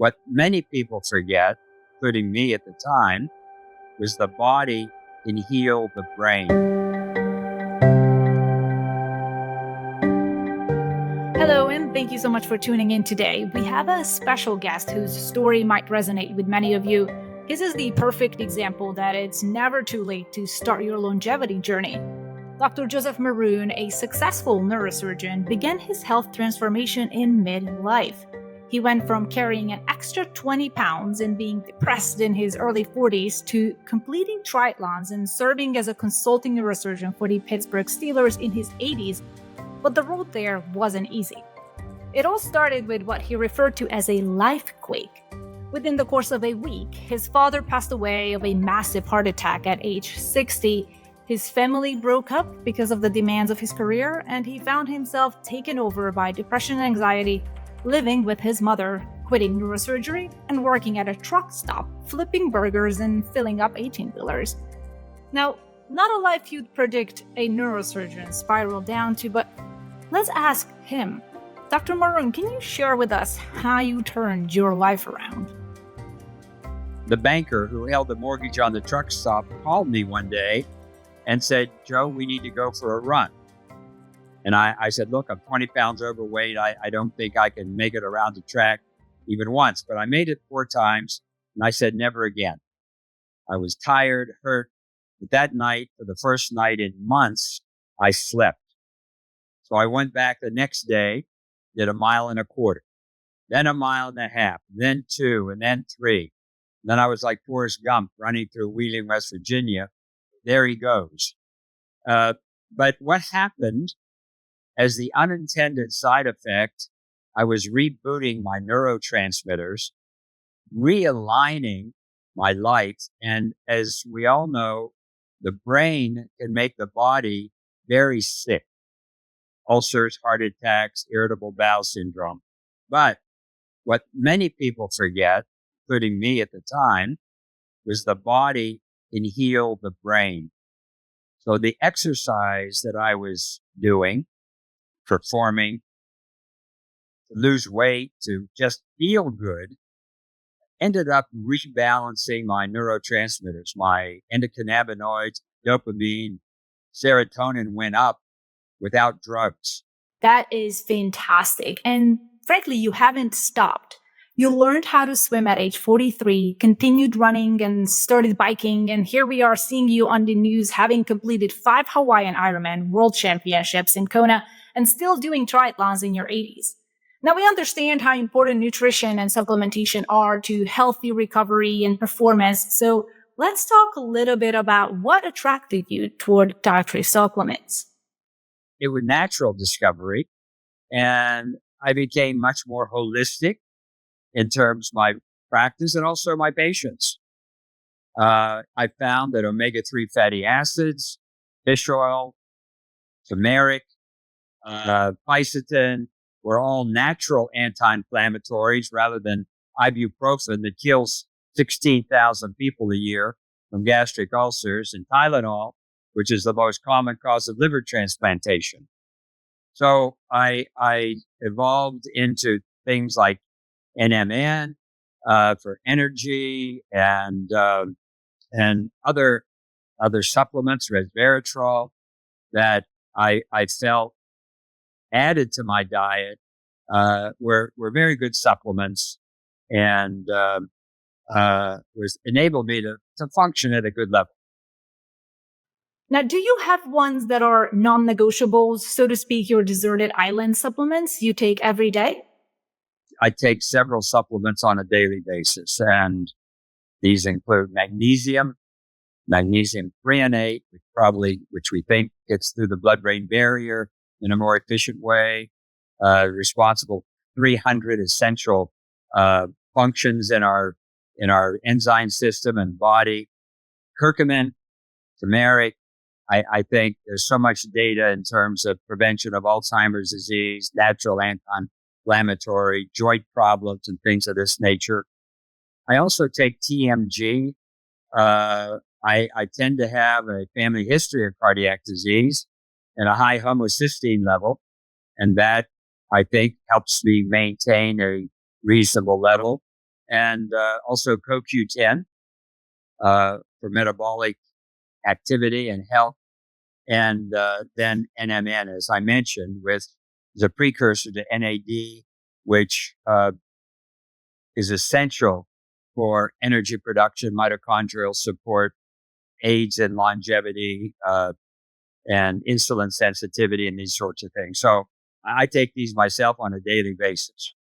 What many people forget, including me at the time, was the body can heal the brain. Hello, and thank you so much for tuning in today. We have a special guest whose story might resonate with many of you. This is the perfect example that it's never too late to start your longevity journey. Dr. Joseph Maroon, a successful neurosurgeon, began his health transformation in midlife. He went from carrying an extra 20 pounds and being depressed in his early 40s to completing triathlons and serving as a consulting neurosurgeon for the Pittsburgh Steelers in his 80s. But the road there wasn't easy. It all started with what he referred to as a life quake. Within the course of a week, his father passed away of a massive heart attack at age 60. His family broke up because of the demands of his career, and he found himself taken over by depression and anxiety, living with his mother, quitting neurosurgery, and working at a truck stop, flipping burgers and filling up 18-wheelers. Now, not a life you'd predict a neurosurgeon spiral down to, but let's ask him. Dr. Maroon, can you share with us how you turned your life around? The banker who held the mortgage on the truck stop called me one day and said, "Joe, we need to go for a run." And I said, "Look, I'm 20 pounds overweight. I don't think I can make it around the track even once." But I made it 4 times, and I said, "Never again." I was tired, hurt. But that night, for the first night in months, I slept. So I went back the next day, did 1.25 miles, then 1.5 miles, then 2, and then 3. Then I was like Forrest Gump running through Wheeling, West Virginia. There he goes. But what happened as the unintended side effect, I was rebooting my neurotransmitters, realigning my life. And as we all know, the brain can make the body very sick. Ulcers, heart attacks, irritable bowel syndrome. But what many people forget, including me at the time, was the body can heal the brain. So the exercise that I was doing, performing, to lose weight, to just feel good, ended up rebalancing my neurotransmitters. My endocannabinoids, dopamine, serotonin went up without drugs. That is fantastic. And frankly, you haven't stopped. You learned how to swim at age 43, continued running and started biking. And here we are seeing you on the news having completed 5 Hawaiian Ironman World Championships in Kona and still doing triathlons in your 80s. Now, we understand how important nutrition and supplementation are to healthy recovery and performance. So let's talk a little bit about what attracted you toward dietary supplements. It was natural discovery, and I became much more holistic in terms of my practice and also my patients. I found that omega-3 fatty acids, fish oil, turmeric, fisetin were all natural anti-inflammatories rather than ibuprofen that kills 16,000 people a year from gastric ulcers, and Tylenol, which is the most common cause of liver transplantation. So I evolved into things like NMN for energy and other supplements, Resveratrol, that I felt added to my diet were very good supplements and was enabled me to function at a good level. Now, do you have ones that are non-negotiables, so to speak, your deserted island supplements you take every day? I take several supplements on a daily basis, and these include magnesium threonate, which we think gets through the blood-brain barrier in a more efficient way, responsible 300 essential functions in our enzyme system and body. Curcumin, turmeric. I think there's so much data in terms of prevention of Alzheimer's disease, natural anti-inflammatory, joint problems, and things of this nature. I also take TMG. I tend to have a family history of cardiac disease and a high homocysteine level, and that I think helps me maintain a reasonable level. and also CoQ10 for metabolic activity and health, and then NMN, as I mentioned, with the precursor to NAD, which is essential for energy production, mitochondrial support, aids in longevity, and insulin sensitivity, and these sorts of things. So I take these myself on a daily basis.